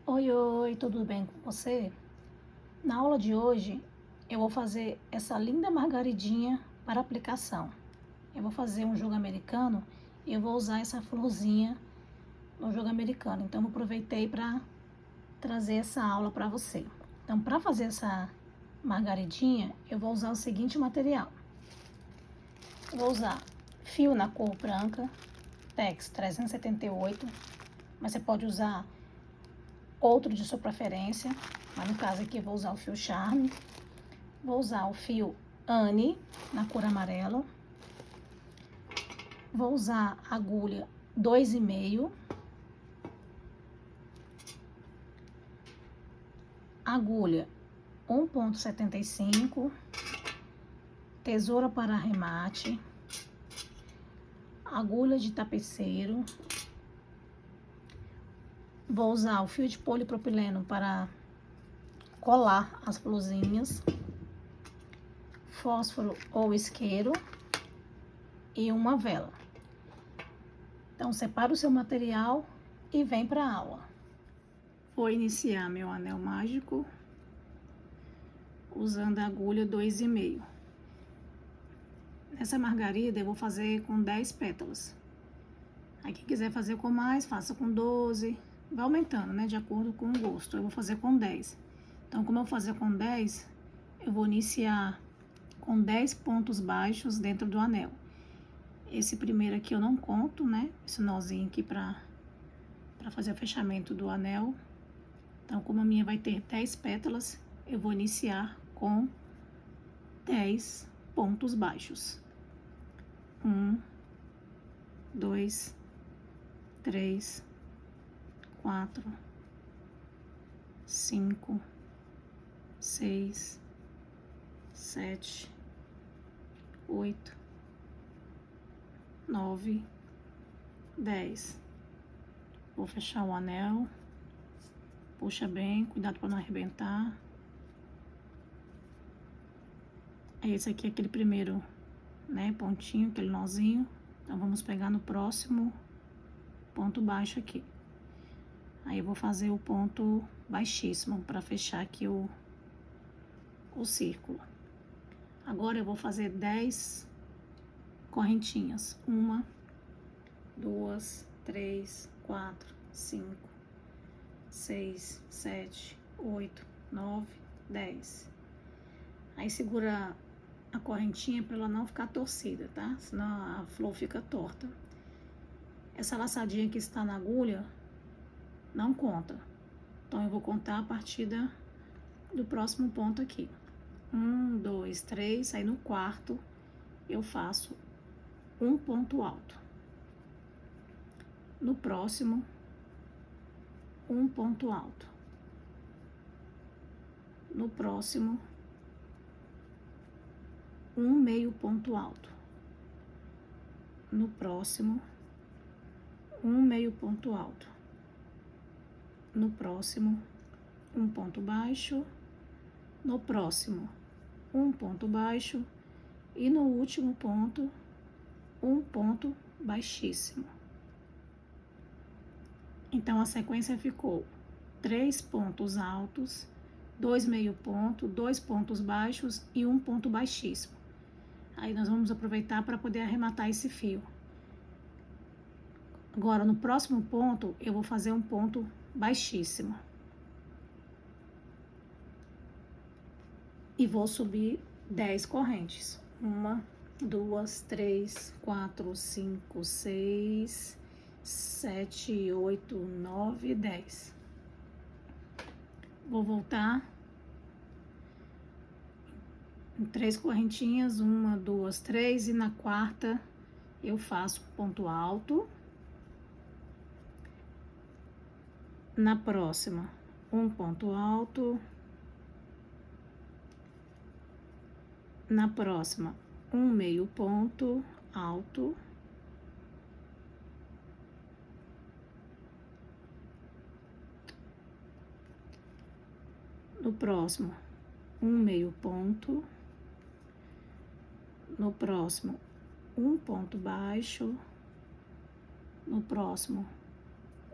Oi, oi, tudo bem com você? Na aula de hoje eu vou fazer essa linda margaridinha para aplicação. Eu vou fazer um jogo americano e eu vou usar essa florzinha no jogo americano. Então eu aproveitei para trazer essa aula para você. Então para fazer essa margaridinha eu vou usar o seguinte material. Eu vou usar fio na cor branca, Tex 378, mas você pode usar outro de sua preferência, mas no caso aqui eu vou usar o fio Charme. Vou usar o fio Anne na cor amarela. Vou usar a agulha 2,5. Agulha 1,75. Tesoura para arremate. Agulha de tapeceiro. Vou usar o fio de polipropileno para colar as florzinhas. Fósforo ou isqueiro. E uma vela. Então, separa o seu material e vem para a aula. Vou iniciar meu anel mágico usando a agulha 2,5. Nessa margarida eu vou fazer com 10 pétalas. Aí quem quiser fazer com mais, faça com 12. Vai aumentando, né, de acordo com o gosto. Eu vou fazer com 10. Então, como eu vou fazer com 10, eu vou iniciar com 10 pontos baixos dentro do anel. Esse primeiro aqui eu não conto, né, esse nozinho aqui para fazer o fechamento do anel. Então, como a minha vai ter 10 pétalas, eu vou iniciar com 10 pontos baixos. 1, 2, 3, 4, 5, 6, 7, 8, 9, 10. Vou fechar o anel. Puxa bem, cuidado para não arrebentar. Esse aqui é aquele primeiro, né, pontinho, aquele nozinho. Então, vamos pegar no próximo ponto baixo aqui. Aí, eu vou fazer o ponto baixíssimo para fechar aqui o círculo. Agora, eu vou fazer 10 correntinhas. 1, 2, 3, 4, 5, 6, 7, 8, 9, 10. Aí, segura a correntinha para ela não ficar torcida, tá? Senão a flor fica torta. Essa laçadinha que está na agulha não conta. Então, eu vou contar a partir do próximo ponto aqui. 1, 2, 3. Aí, no quarto, eu faço um ponto alto. No próximo, um ponto alto. No próximo, um meio ponto alto. No próximo, um meio ponto alto. No próximo, um ponto baixo. No próximo, um ponto baixo. E no último ponto, um ponto baixíssimo. Então, a sequência ficou 3 pontos altos, 2 meio ponto, 2 pontos baixos e um ponto baixíssimo. Aí, nós vamos aproveitar para poder arrematar esse fio. Agora, no próximo ponto, eu vou fazer um ponto baixíssimo. E vou subir 10 correntes. 1, 2, 3, 4, 5, 6, 7, 8, 9, 10. Vou voltar em 3 correntinhas, 1, 2, 3, e na quarta eu faço ponto alto. Na próxima, um ponto alto. Na próxima, um meio ponto alto. No próximo, um meio ponto. No próximo, um ponto baixo. No próximo,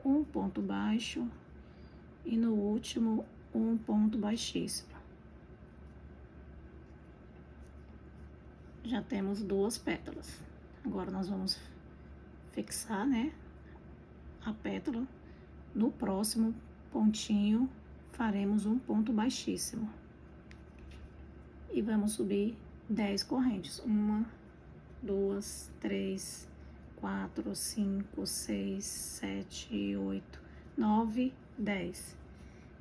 um ponto baixo. e no último um ponto baixíssimo. Já temos duas pétalas. Agora nós vamos fixar, né, a pétala. No próximo pontinho faremos um ponto baixíssimo e vamos subir 10 correntes. 1, 2, 3, 4, 5, 6, 7, 8, 9, 10.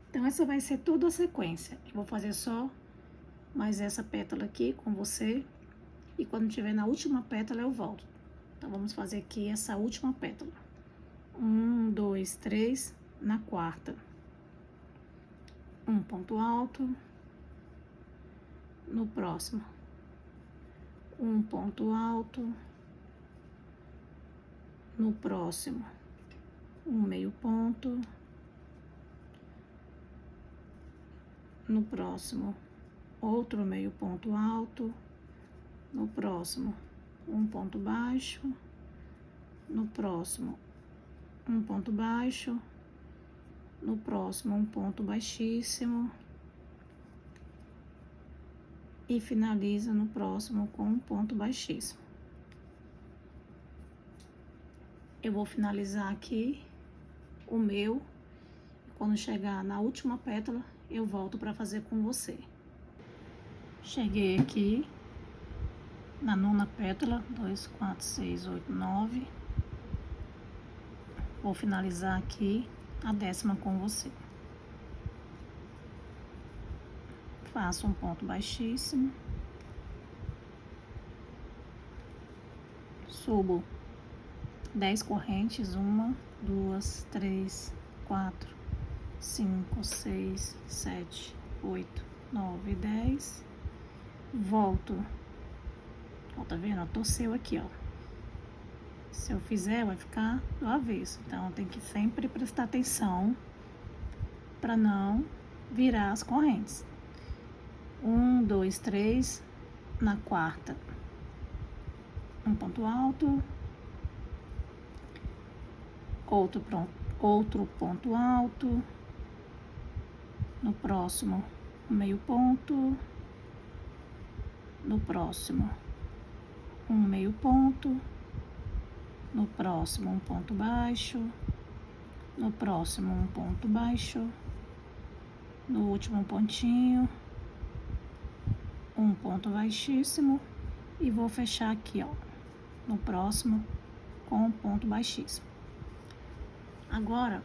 Então essa vai ser toda a sequência. Eu vou fazer só mais essa pétala aqui com você e quando tiver na última pétala eu volto. Então vamos fazer aqui essa última pétala. 1, 2, 3, na quarta. Um ponto alto. No próximo, um ponto alto. No próximo, um meio ponto. No próximo, outro meio ponto alto. No próximo, um ponto baixo. No próximo, um ponto baixo. No próximo, um ponto baixíssimo. E finaliza no próximo com um ponto baixíssimo. Eu vou finalizar aqui o meu. Quando chegar na última pétala, eu volto para fazer com você. Cheguei aqui na nona pétala, 2, 4, 6, 8, 9. Vou finalizar aqui a 10ª com você. Faço um ponto baixíssimo. Subo 10 correntes, 1, 2, 3, 4, 5, 6, 7, 8, 9, 10. Volto. Ó, tá vendo? Torceu aqui, ó. Se eu fizer, vai ficar do avesso. Então, tem que sempre prestar atenção para não virar as correntes. 1, 2, 3, na quarta. Um ponto alto. Outro ponto alto. No próximo, um meio ponto. No próximo, um meio ponto. No próximo, um ponto baixo. No próximo, um ponto baixo. No último pontinho, um ponto baixíssimo. E vou fechar aqui, ó, no próximo, com um ponto baixíssimo. Agora,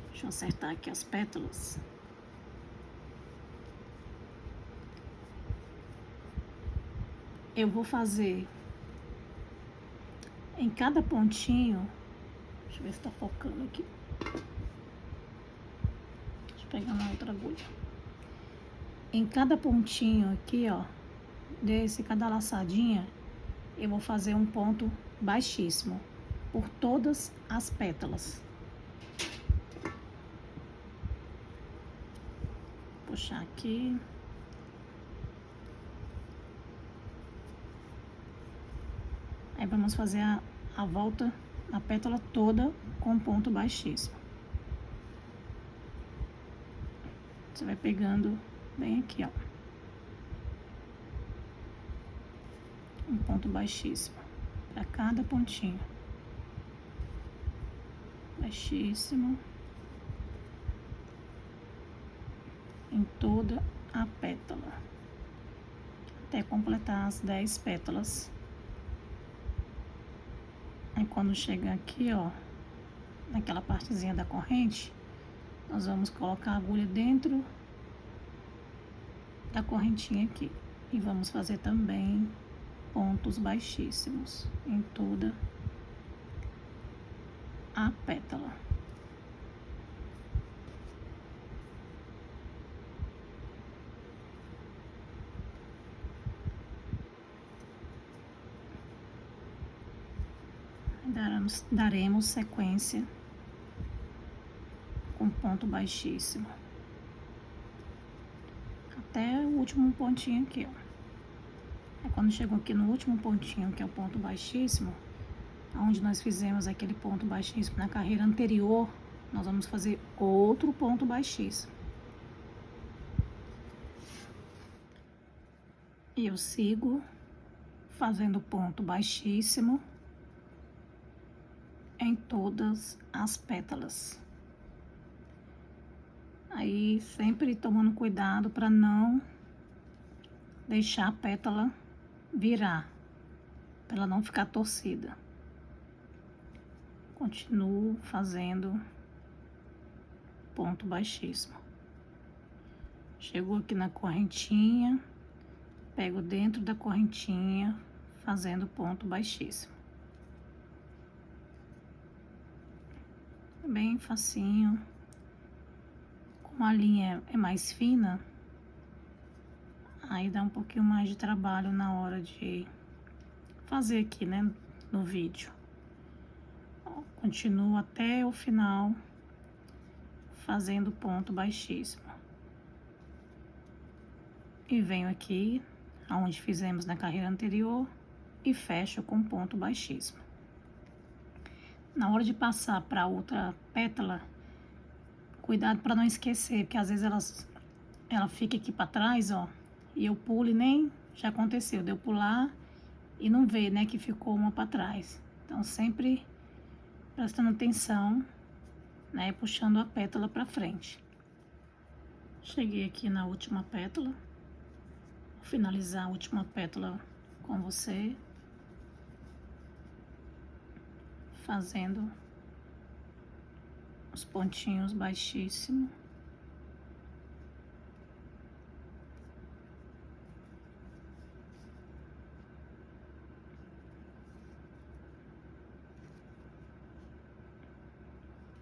deixa eu acertar aqui as pétalas. Eu vou fazer em cada pontinho, deixa eu ver se tá focando aqui. Deixa eu pegar uma outra agulha. Em cada pontinho aqui, ó, cada laçadinha, eu vou fazer um ponto baixíssimo por todas as pétalas. Puxar aqui. Aí vamos fazer a volta na pétala toda com ponto baixíssimo. Você vai pegando bem aqui, ó. Um ponto baixíssimo para cada pontinho. Baixíssimo. Em toda a pétala. Até completar as 10 pétalas. Aí quando chega aqui, ó, naquela partezinha da corrente, nós vamos colocar a agulha dentro da correntinha aqui. E vamos fazer também pontos baixíssimos em toda a pétala. Daremos sequência com ponto baixíssimo até o último pontinho aqui, ó. Aí quando chegou aqui no último pontinho, que é o ponto baixíssimo, onde nós fizemos aquele ponto baixíssimo na carreira anterior, nós vamos fazer outro ponto baixíssimo. E eu sigo fazendo ponto baixíssimo em todas as pétalas. Aí sempre tomando cuidado para não deixar a pétala virar, para ela não ficar torcida. Continuo fazendo ponto baixíssimo. Chegou aqui na correntinha, pego dentro da correntinha, fazendo ponto baixíssimo. Bem facinho. Como a linha é mais fina, aí dá um pouquinho mais de trabalho na hora de fazer aqui, né, no vídeo. Continuo até o final fazendo ponto baixíssimo. E venho aqui, aonde fizemos na carreira anterior, e fecho com ponto baixíssimo. Na hora de passar para outra pétala, cuidado para não esquecer, porque às vezes ela fica aqui para trás, ó, e eu pulo e nem já aconteceu de eu pular e não ver, né, que ficou uma para trás. Então sempre prestando atenção, né, puxando a pétala para frente. Cheguei aqui na última pétala, vou finalizar a última pétala com você, fazendo os pontinhos baixíssimos.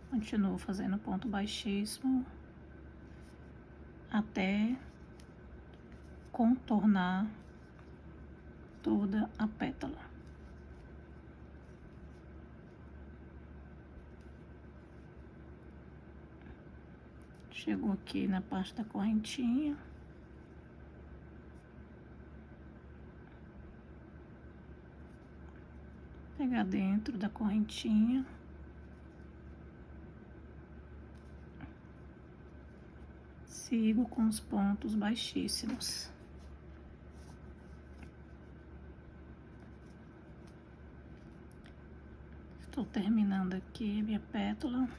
Continuo fazendo ponto baixíssimo até contornar toda a pétala. Chegou aqui na parte da correntinha. Pegar dentro da correntinha. Sigo com os pontos baixíssimos. Estou terminando aqui a minha pétala.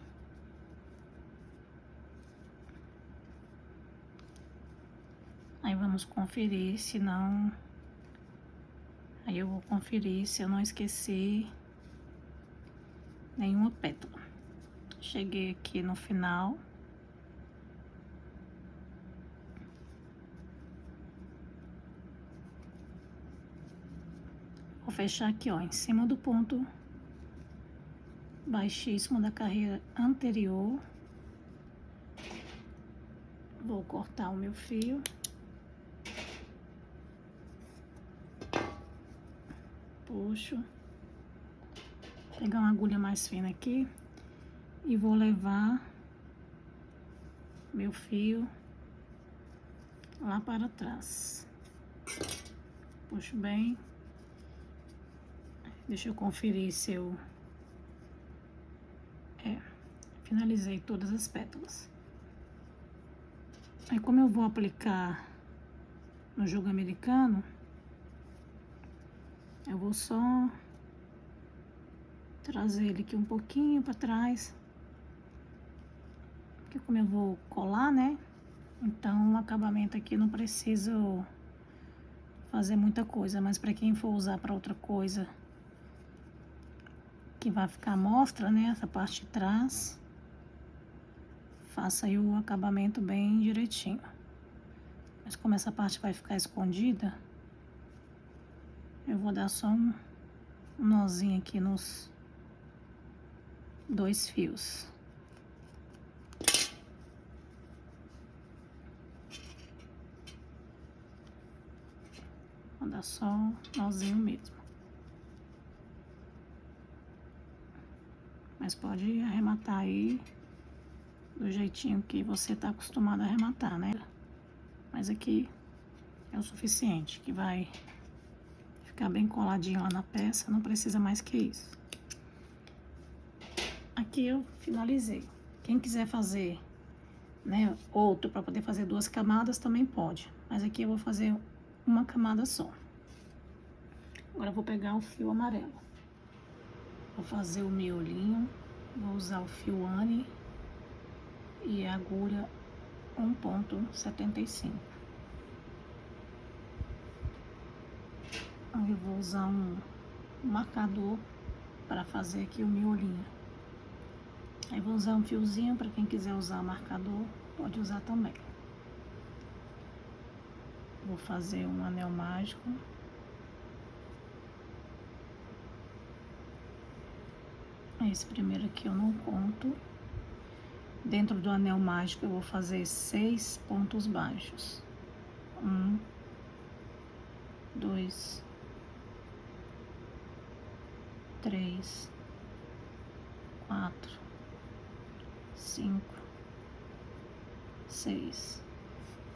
Aí vamos conferir se não... Aí eu vou conferir se eu não esqueci nenhuma pétala. Cheguei aqui no final. Vou fechar aqui, ó, em cima do ponto baixíssimo da carreira anterior. Vou cortar o meu fio. Puxo. Pegar uma agulha mais fina aqui e vou levar meu fio lá para trás. Puxo bem. Deixa eu conferir se eu finalizei todas as pétalas. Aí como eu vou aplicar no jogo americano, eu vou só trazer ele aqui um pouquinho para trás, porque como eu vou colar, né, então o acabamento aqui não preciso fazer muita coisa, mas para quem for usar para outra coisa que vai ficar à mostra, né, essa parte de trás, faça aí o acabamento bem direitinho. Mas como essa parte vai ficar escondida, eu vou dar só um nozinho aqui nos 2 fios. Vou dar só um nozinho mesmo. Mas pode arrematar aí do jeitinho que você tá acostumado a arrematar, né? Mas aqui é o suficiente, que vai ficar bem coladinho lá na peça, não precisa mais que isso. Aqui eu finalizei. Quem quiser fazer, né, outro para poder fazer 2 camadas também pode, mas aqui eu vou fazer uma camada só. Agora eu vou pegar o fio amarelo, vou fazer o miolinho, vou usar o fio Anne e a agulha 1,75. Aí eu vou usar um marcador para fazer aqui o miolinho. Aí vou usar um fiozinho, para quem quiser usar marcador, pode usar também. Vou fazer um anel mágico. Esse primeiro aqui eu não conto. Dentro do anel mágico eu vou fazer 6 pontos baixos. 1, 2, 3, 4, 5, 6.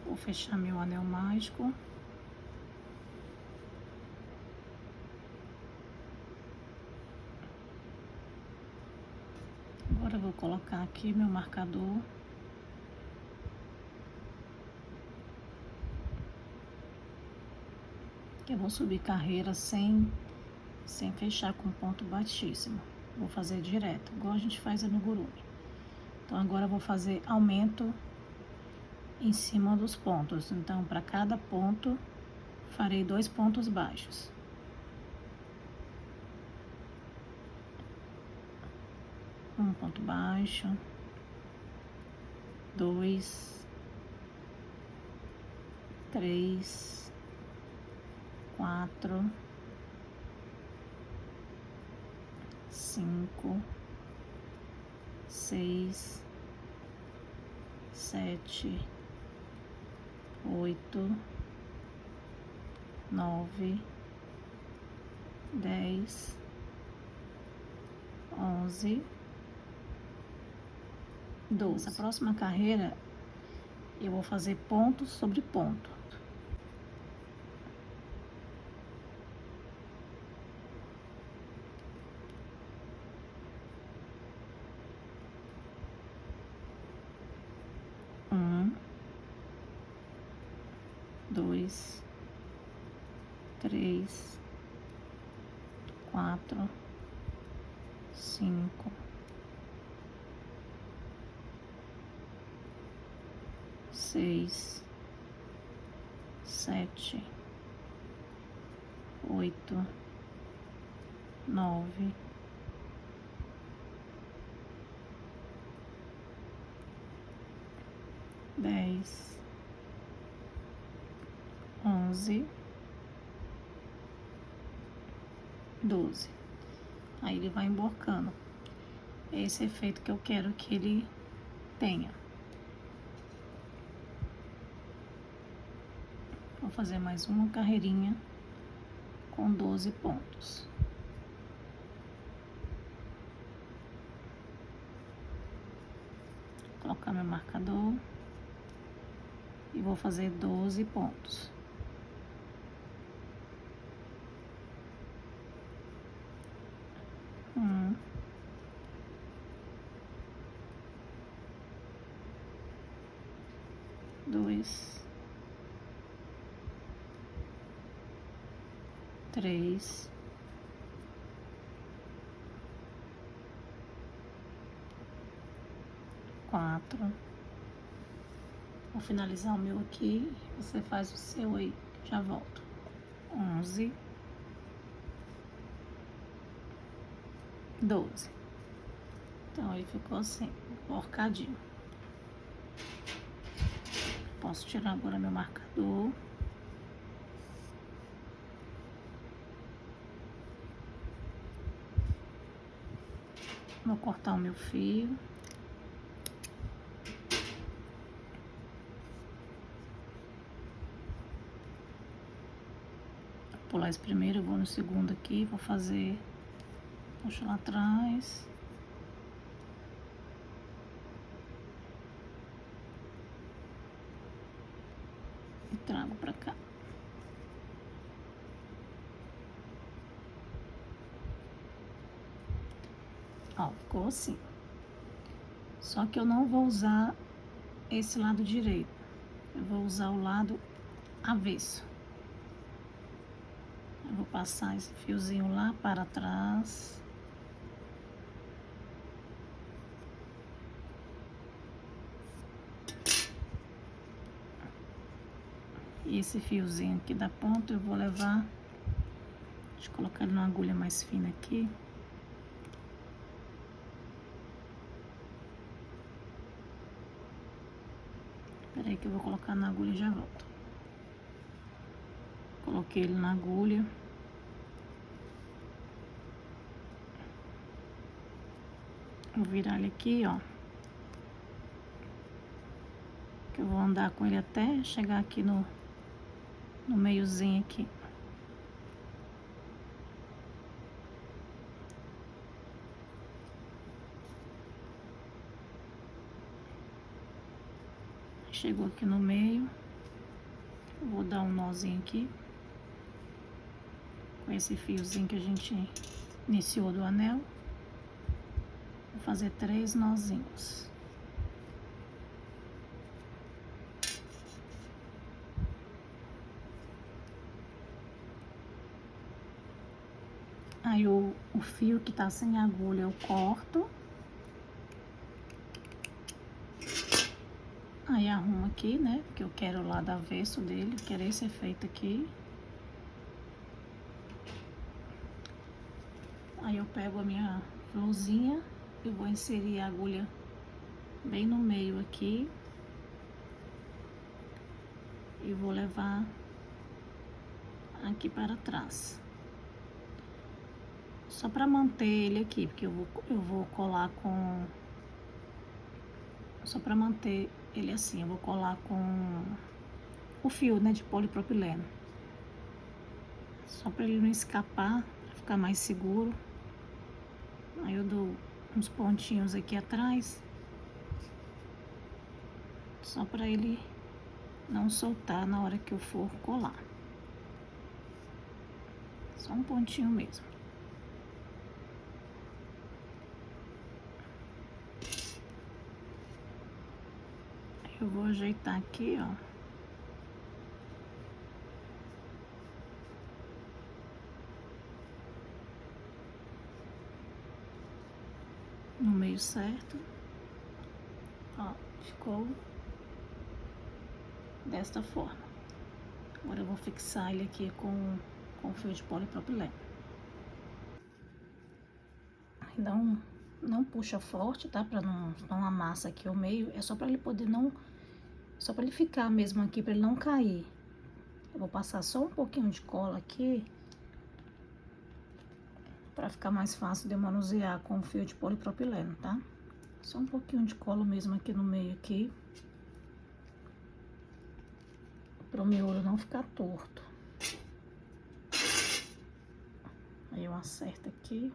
Vou fechar meu anel mágico. Agora eu vou colocar aqui meu marcador. Que eu vou subir carreira sem fechar com ponto baixíssimo. Vou fazer direto, igual a gente faz no gurume. Então agora eu vou fazer aumento em cima dos pontos. Então para cada ponto farei 2 pontos baixos. Um ponto baixo, 2, 3, 4, 5, 6, 7, 8, 9, 10, 11, 12. A próxima carreira eu vou fazer ponto sobre ponto. Um, 2, 3, 4, 5, 6, 7, 8, 9, 10, 11, 12. Aí ele vai emborcando. É esse efeito que eu quero que ele tenha. Vou fazer mais uma carreirinha com 12 pontos. Vou colocar meu marcador e vou fazer 12 pontos. Um, 2, 3, 4. Vou finalizar o meu aqui, você faz o seu aí, já volto. 11, 12. Então aí ficou assim, borcadinho. Posso tirar agora meu marcador. Vou cortar o meu fio. Vou pular esse primeiro, eu vou no segundo aqui, vou fazer, puxo lá atrás. E trago pra cá. Ó, ficou assim. Só que eu não vou usar esse lado direito, eu vou usar o lado avesso. Eu vou passar esse fiozinho lá para trás. E esse fiozinho aqui da ponta eu vou levar, deixa eu colocar ele numa agulha mais fina aqui. Espera aí que eu vou colocar na agulha e já volto. Coloquei ele na agulha. Vou virar ele aqui, ó. Que eu vou andar com ele até chegar aqui no meiozinho aqui. Chegou aqui no meio. Eu vou dar um nozinho aqui. Com esse fiozinho que a gente iniciou do anel. Vou fazer 3 nozinhos. Aí o fio que tá sem agulha eu corto. Aí arrumo aqui, né? Porque eu quero o lado avesso dele, quero esse efeito aqui. Aí eu pego a minha florzinha e vou inserir a agulha bem no meio aqui. E vou levar aqui para trás. Só para manter ele aqui, porque eu vou colar com... Só para manter ele assim, eu vou colar com o fio, né, de polipropileno. Só para ele não escapar, para ficar mais seguro. Aí eu dou uns pontinhos aqui atrás. Só para ele não soltar na hora que eu for colar. Só um pontinho mesmo. Eu vou ajeitar aqui, ó. No meio certo. Ó, ficou desta forma. Agora eu vou fixar ele aqui com fio de polipropileno. Não puxa forte, tá? Pra não amassa aqui o meio. É só pra ele poder não... Só pra ele ficar mesmo aqui, pra ele não cair. Eu vou passar só um pouquinho de cola aqui. Pra ficar mais fácil de eu manusear com o fio de polipropileno, tá? Só um pouquinho de cola mesmo aqui no meio aqui. Para o miolo não ficar torto. Aí eu acerto aqui.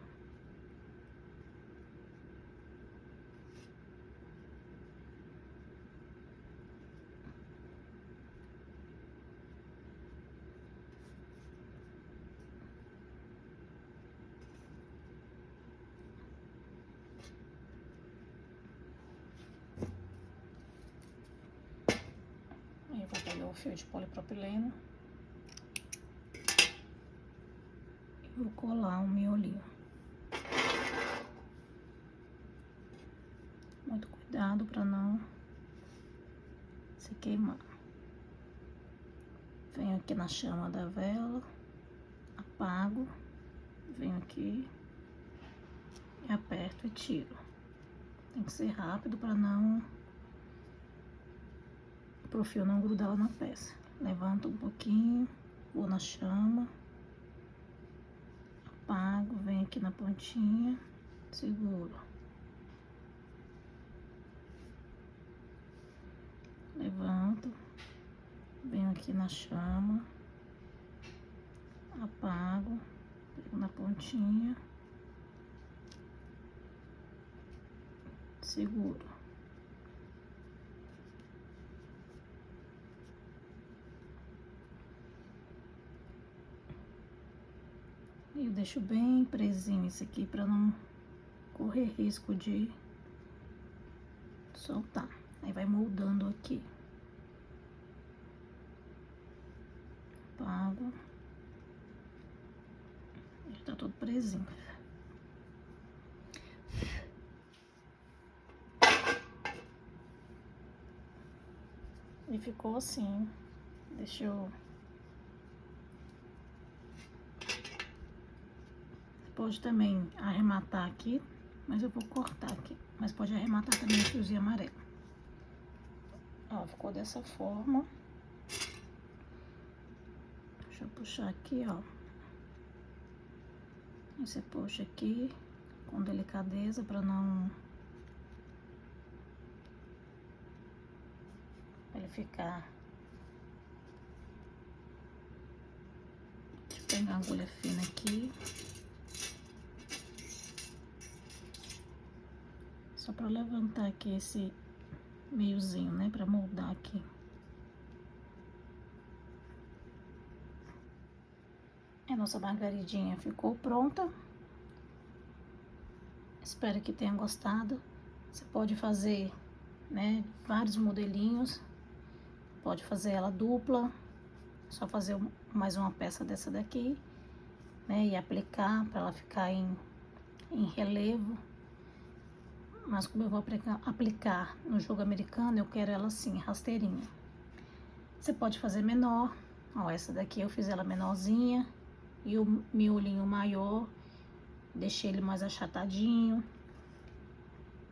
Aí eu vou pegar o fio de polipropileno. E vou colar um miolinho. Muito cuidado para não se queimar. Venho aqui na chama da vela, apago, venho aqui e aperto e tiro. Tem que ser rápido para o fio não grudar lá na peça. Levanto um pouquinho, vou na chama, apago, venho aqui na pontinha, seguro. Levanto, venho aqui na chama, apago, pego na pontinha, seguro. E eu deixo bem presinho isso aqui para não correr risco de soltar. Aí vai moldando aqui. Apago. Já tá todo presinho. E ficou assim. Deixa eu... Pode também arrematar aqui, mas eu vou cortar aqui. Mas pode arrematar também o fiozinho amarelo. Ó, ficou dessa forma. Deixa eu puxar aqui, ó. Aí você puxa aqui com delicadeza pra não... Pra ele ficar... Deixa eu pegar a agulha fina aqui. Só pra levantar aqui esse meiozinho, né? Pra moldar aqui. A nossa margaridinha ficou pronta. Espero que tenha gostado. Você pode fazer, né, vários modelinhos. Pode fazer ela dupla. Só fazer mais uma peça dessa daqui, né? E aplicar para ela ficar em relevo. Mas como eu vou aplicar no jogo americano, eu quero ela assim, rasteirinha. Você pode fazer menor. Ó, essa daqui eu fiz ela menorzinha. E o miolinho maior, deixei ele mais achatadinho.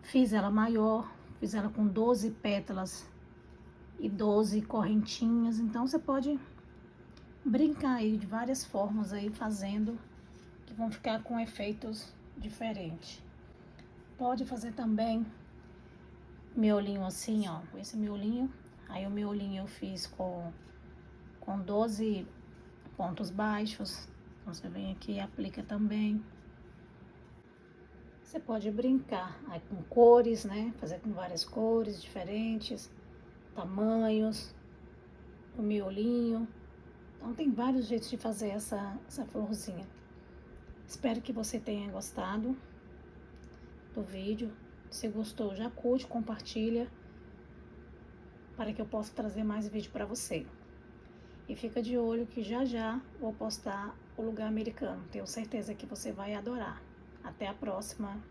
Fiz ela maior, fiz ela com 12 pétalas e 12 correntinhas. Então, você pode brincar aí de várias formas aí, fazendo, que vão ficar com efeitos diferentes. Pode fazer também miolinho assim, ó, com esse miolinho. Aí o miolinho eu fiz com 12 pontos baixos. Então, você vem aqui e aplica também. Você pode brincar aí com cores, né? Fazer com várias cores diferentes, tamanhos, o miolinho. Então, tem vários jeitos de fazer essa florzinha. Espero que você tenha gostado do vídeo. Se gostou, já curte, compartilha, para que eu possa trazer mais vídeo para você. E fica de olho que já já vou postar o lugar americano. Tenho certeza que você vai adorar. Até a próxima!